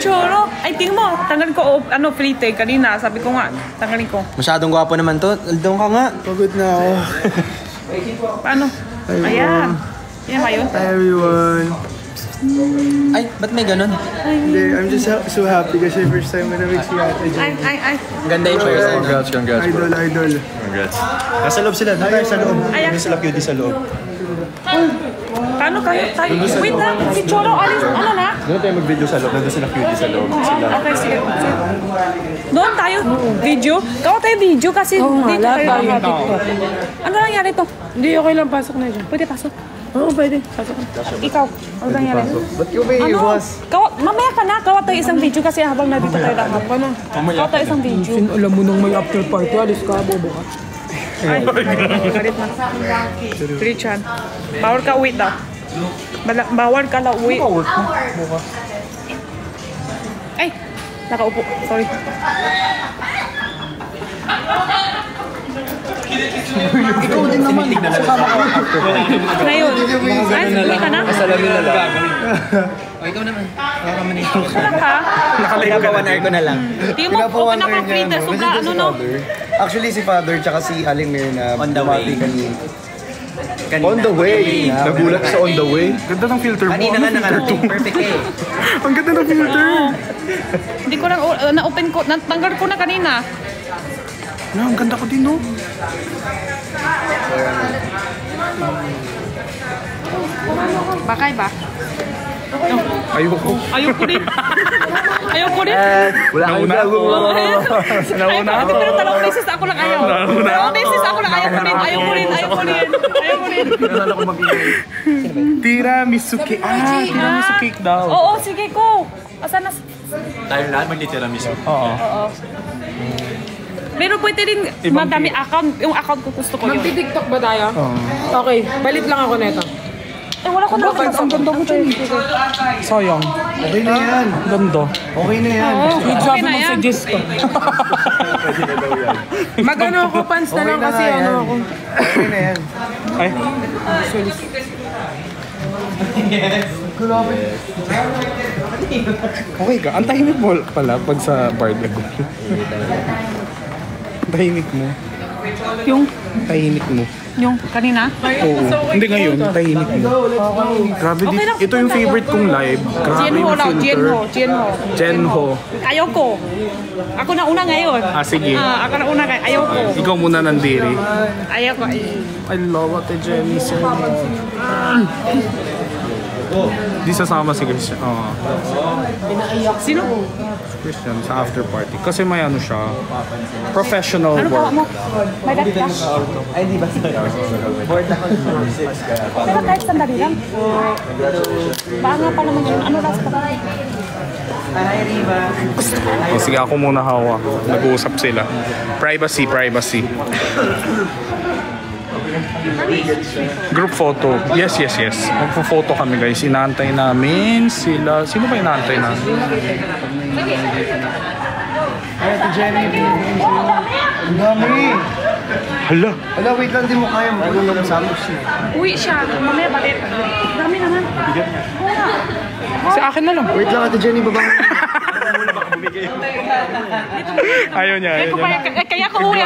Choro! Ay, tingin mo, tanggalin ko, fliteg kanina. Sabi ko nga, tanggalin ko. Masyadong gwapo naman to. Doon ka nga. Pagod na ako. Paano? Ayan. Yan ba yun? Hi everyone. Ay, ba't may ganun? Hindi, I'm just so happy kasi first time ko na-meet si Ate Jenny. Ay. Ganda yung choice. Congrats. Idol. Congrats. Nasa loob sila. Tayo sa loob. Hindi sila cutie sa loob. Paano kayo? Wait na, si Choro, alis, ano na? Doon tayo mag-video sa loob. Nandun sila cutie sa loob. Okay, sige. Doon tayo, video? Gawa tayo video kasi dito tayo. Ano nangyari to? Hindi, okay lang. Pasok na dyan. Pwede pasok? Oo, pwede. Pasok na. Ikaw, ano nangyari? Ba't ko may iwas? Mamaya ka na, gawa tayo isang video kasi habang nandito tayo lahat. Gawa tayo isang video. Alam mo nung may after party, alis ka, bobo ka. Ay, galit na. Richard, bawal ka uwi daw. Bawal ka lang uwi. Ay, nakaupo. Sorry. Ikaw din naman. Ngayon, uwi ka na? Masalamin na lang. Ikaw naman. Wala ka? Pinapawan air ko na lang. Di mo, open up ang printer. So, ano no? Actually, si Father tsaka si Aling Mirna On the way. On the way. Nagulat sa on the way. Ganda ng filter mo. Kanina nga nakarating. Perfect eh. Ang ganda ng filter. Hindi ko lang, na-open ko, natanggal ko na kanina. Ang ganda ko din, no? Bakay ba? Ayoko. Ayoko din. Ayoko din. Wala kang gago. Nauna ako. Pero dalawang beses ako lang ayaw. Dalawang beses ako lang ayaw ko rin. Ayoko rin. Kailan ako mag-ingay. Tiramisu cake. Tiramisu cake daw. Oo, sige ko. Asan na? Tayo lahat magti-tiramisu. Oo. Pero pwede rin madami account. Yung account ko gusto ko yun. Magti-tiktok ba tayo? Okay, balit lang ako nito. Eh, wala ko na. Ang ganda mo dyan. Sayang. Okay na yan. Ganda. Okay na yan. Okay na yan. Mag-suggest ka. Mag-ano ako, pants na lang kasi ano ako. Okay na yan. Ay. Okay ka. Ang tahimik mo pala pag sa party ko. Tahimik mo. Yung? Tahimik mo. Yung kanina? Oo. Hindi ngayon, tahimik mo. Grabe Okay lang. ito yung favorite kong live. Grabe Jienho yung daw, filter. Jienho. Jenho. Ayaw ko. Ako na una ngayon. Sige. Ako na una ngayon. Ayaw ko. Ikaw muna nandiri. Ayaw ko. I love Ate Jenny so much. Di sasama si Christian. Sino? Christian sa after party. Kasi may ano siya. Professional Ano tawa work. mo? May dati ka? Ay, di ba? Board ako. Pero kahit sandali lang. Banga pa naman yun. Ano last pa? Hi, Riva. Sige, ako muna hawak. Nag-uusap sila. Privacy. Group photo. Yes. Magpo-photo kami, guys. Inaantay namin sila. Sino ba inaantay namin? Ate Jenny. Ang dami. Hala, wait lang. Di mo kaya. Magulong ng sandwich niya. Uwi siya. Mamaya balik. Dami naman. Sa akin na lang. Wait lang, Ate Jenny. Babang. Ayaw niya. Kaya ko uwi.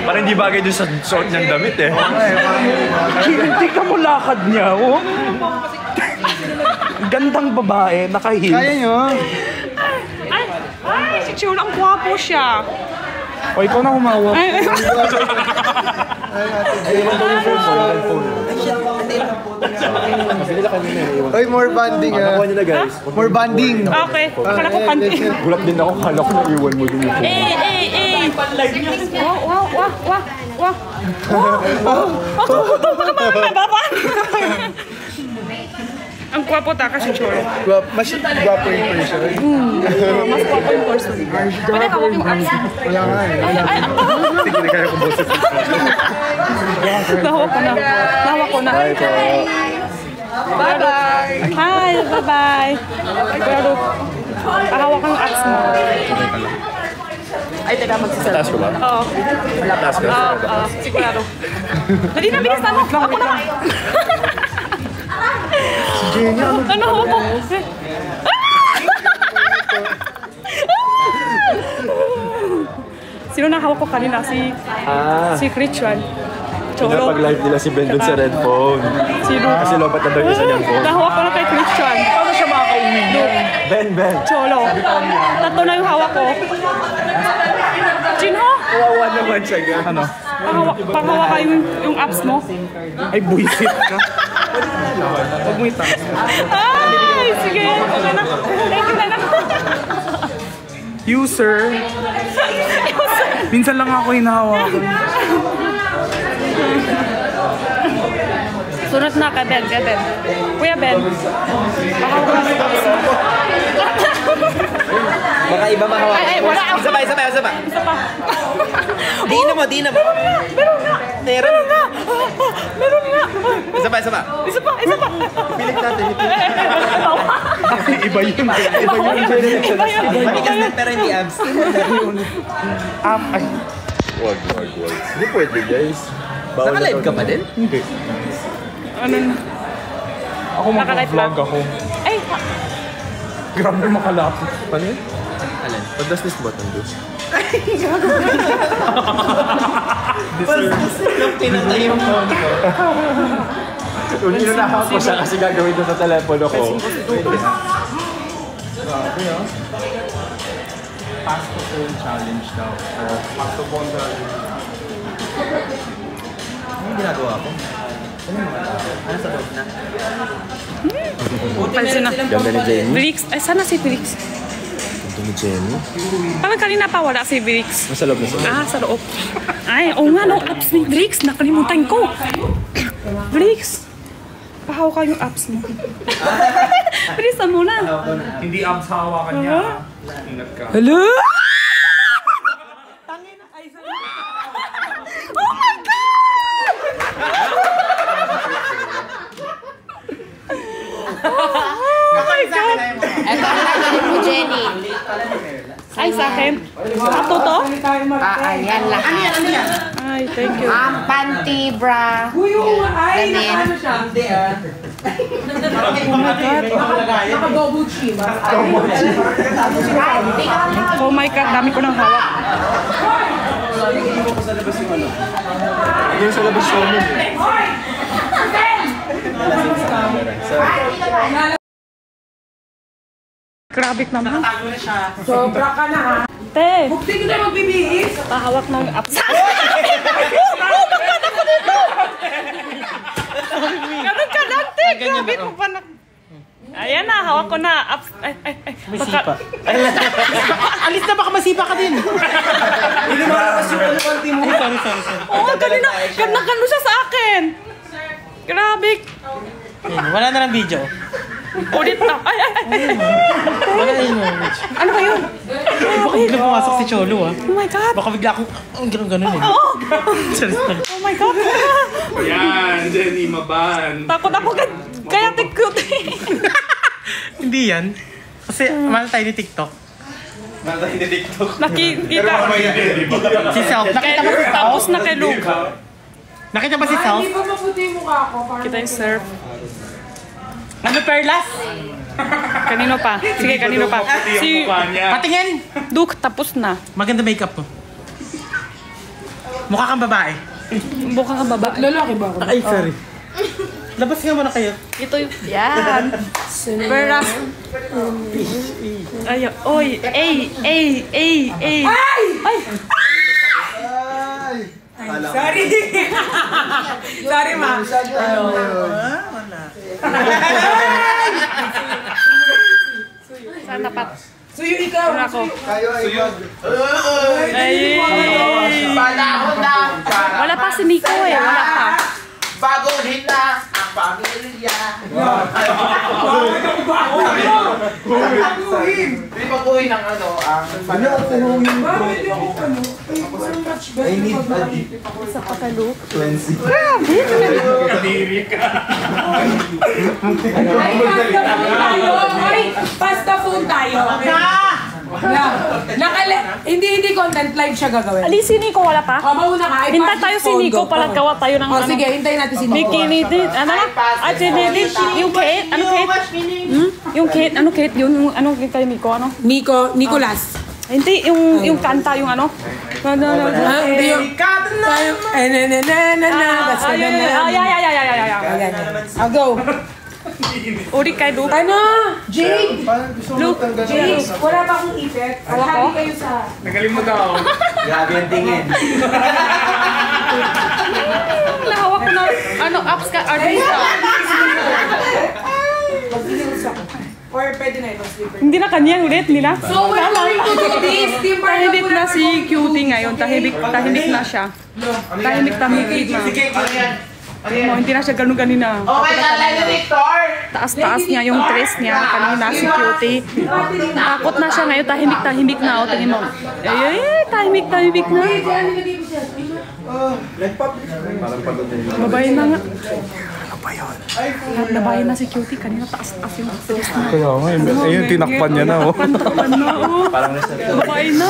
Parang hindi bagay doon sa suot niyang damit eh. Hindi ka mo lakad niya, oh. Gandang babae, naka-heels. Kaya nyo. Ay, si Chul, ang gwapo siya. O, ikaw na humawak. Ay, more banding ah. Nakuha niyo na guys. More banding. Okay, akala ko panty. Gulat din ako, kala ko na iwan mo din. Wow. Ang gwapo ta kasi Chul. Mas gwapo yung person. Mas gwapo yung person. Pwede ka walking arms. Wala nga eh. Sige, kaya ko boses. Nahawak ko na. Nahawak ko na. Bye po. Bye-bye. Hi, bye-bye. Pero, pahawak ko yung apps mo. Ay, teka, magsiserve. Taas ko ba? Oo. Taas ko. Oo, sigurado. Dali na, bilis na mo. Ako na. Si Jenny, ano? Ano hawak ko? Sino nakahawak ko kanina? Si Christian. Cholo. Pinapag-live nila si Ben dun sa red phone. Sino? Kasi lobat na daw yung isa niyang phone. Nahawak ko na kay Christian. Paano siya makaka-uwi? Ben. Cholo. Tatlo na yung hawak ko. Jinho? Kawawa naman siya ga. Ano? Panghawak ka yung apps mo. Ay, buisit ka. Huwag mo itaas. Ay, sige. Okay na. Thank you na lang. User. Minsan lang ako hinahawakan. Sunod na kay Ben. Kuya Ben. Pakawak ka ng apps mo. Baka iba mahawak. Ay, wala ako. Isa pa. Isa pa. Diinan mo. Meron nga. Isa pa. Isa pa. Pilit natin. Iba yun. Manigas din pero hindi abs. Ay. Wag. Hindi pwede, guys. Bawal Naka-live ka pa din? Hindi. Ano na? Ako mag-vlog ako. Ay, Grabe makalapit. Paano yun? Alin? What does this button do? Pinatay yung phone ko. Inunahan ko siya kasi gagawin doon sa telepono ko. Pass to phone challenge daw. Pass to phone challenge. Ano yung ginagawa ko? Ano sa loob na? pansin na. Ganda ni Jenny. Brix. Ay, sana si Brix. Ganda ni Jenny. Parang kanina pa wala si Brix. Nasa loob na siya. Ah, sa loob. Ay, oo nga, no. Apps ni Brix. Nakalimutan ko. Brix. Pahaw ka yung apps mo. Bilisan mo na. Hindi abs hawakan niya. Ingat ka. Hello? Oh my God! Ito ang gagawin mo, Jenny. Ay, sa akin. Ato to? Ayan lahat. Ay, thank you. Panty, bra. Damit. Oh my God, dami ko nang hawak. Hindi sa labas yun. Grabe naman. Sobra ka na ha. Te, Hindi ko na magbibihis. pahawak ng apps. Ganun ka lang, te. Grabe mo pa na. Ayan na, hawak ko na. Apps. Ay. Masipa. Alis na baka masipa ka din. Hindi lumalabas yung konti mo. Oo, kanina. Ganda siya sa akin. Grabe. Wala na ng video. Ulit na. Ay. Wala na yun. Ano ba yun? Baka bigla pumasok si Cholo ah. Oh my God. Baka bigla akong, ganun eh. Oh my God. Yan, Jenny, maban. Takot ako kaya cute. Hindi yan. Kasi mahal tayo ni TikTok. Nakikita. Si Self. Nakita ba si Self? Tapos na kay Luke. Nakita ba si Self? Hindi ba maputi yung mukha ko? Kita yung surf. Ano perlas? Kanino pa? Sige, kanino pa? Si Patingin! Duke, tapos na. Maganda makeup mo. Mukha kang babae. Buka ka baba. Lalaki ba ako? Ay, sorry. Labas nga muna kayo. Ito yung... Yan. Peras. Ay, oy. Ay. Ay! Sorry! Sorry, ma. Saan dapat? Suyo ikaw. Ano ako? Kayo ay wag. Ay! Panahon na. Wala pa si Nico eh. Wala pa. Baguhin na ang Hindi pa kuhin ng ano, ang... Ano ako kuhin? I need Sa pakalo. 20. Kadiri ka. Ay, pasta food tayo. Hindi content live siya gagawin. Ali, si Nico, wala pa? Mauna ka. Hintay tayo si Nico, palagawa tayo ng O sige, hintayin natin si Nico. Bikini ano na? At sinidit, yung Kate, ano Kate? Yung Kate, ano Kate? Yung ano kay Nico, ano? Nicolas. Hindi, yung kanta, yung ano? Hindi yung... I'll go. Uri kay Luke. Ano? Jade! Luke. Jade, wala pa akong effect. Happy kayo sa... Nagaling mo daw. Grabe ang tingin. Nahawak ko na, ano, apps ka, artista. Or pwede na ito, slipper. Hindi na kanya ulit nila. So, we're going to do this. Team Tahimik na si Cutie ngayon. Tahimik na siya. Tahimik na. Oh, hindi na siya ganun kanina. Oh my God, like Victor! Taas-taas niya yung dress niya. Kanina si Cutie. Takot na siya ngayon. Tahimik na. O, tingin mo. Tahimik na. Babae na nga. Nabayan na si Cutie. Kanina taas-taas yung dress niya. Kaya nga, ayun, tinakpan niya na, oh. Pantakan na, oh. Babae na.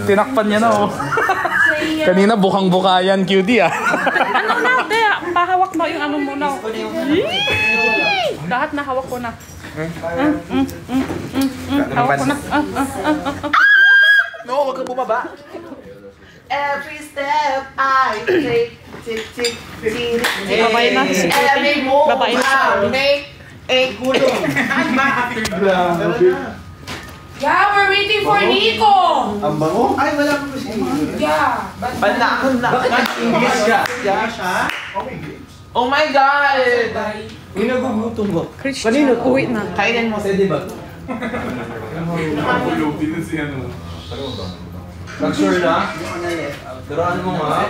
Tinakpan niya na, oh. Kanina, bukang-buka yan, cutie, ah. Ano na, te? Pahawak mo yung ano mo na. Lahat na hawak ko na. Hawak ko na. No, wag ka bumaba. Every step I take, tick. Babae na. Every move Babae na. I make, gulong. Yeah, we're waiting for Nico! Ang bango? Ay, wala mo siya. Yeah. Panakon na. Bakit English ka? siya? Oh my God! Uy, nagugutom ko. Christian, uwi na. Kainan mo sa diba? Mag-sure na? Turuan mo nga.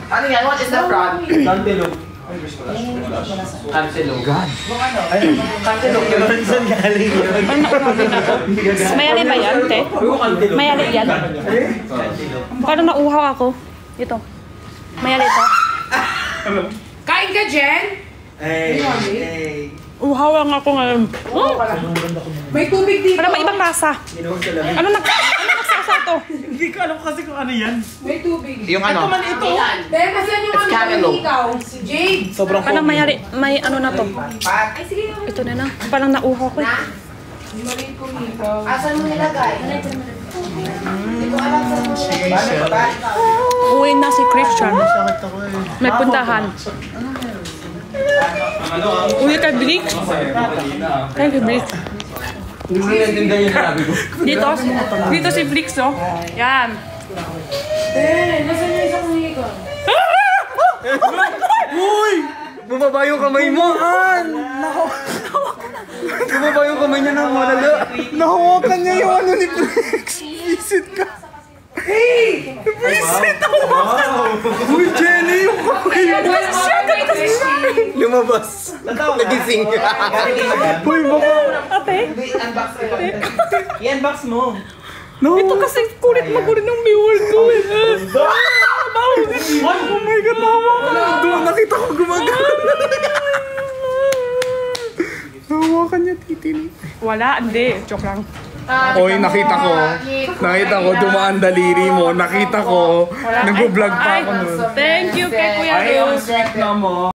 Ano yan? What is the front? Cantaloupe. Cantaloupe. God. Cantaloupe. Saan galing yun? Mayali ba yan, te? Mayali yan. Paano nauhaw ako? Ito. Mayali ito. Kain ka, Jen? Hey. Uhaw lang ako ngayon. May tubig dito. Para may ibang lasa. Ano nagsasa ito? Hindi ko alam kasi kung ano yan. May tubig. Yung ano? Dahil kasi yung ano cantaloupe. ikaw, si Jade. Sobrang Parang mayali, may ano na to. Ay, sige. Ito na. Parang nauhaw ko. Maliit ko nito. Asan mo nilagay? Hindi ko alam saan mo nilagay. Uwi na si Christian. May puntahan. Uwi kay Blix. Kay Blix. Dito si Blix, oh. Yan. Nasaan yung isang niligo? Uy! Bumaba yung kamay mo, Han! Bumaba yung kamay niya ng malala. Nahawakan niya yung ano ni Brix. Visit ka. Hey! Visit ako! Uy, Jenny, yung kamay mo. Lumabas. Nagising. Uy, baka. Ate? I-unbox mo. No. Ito kasi kulit magulit ng biwal ko eh. Oh my God, nahawakan. Doon, nakita ko gumagana. Nahawakan niya titili. Wala, hindi. Joke lang. Oy, nakita ko. Nakita ko, dumaan daliri mo. Nakita ko. Nag-vlog pa ako nun. Thank you kay Kuya Ay, ang Rose. sweet naman.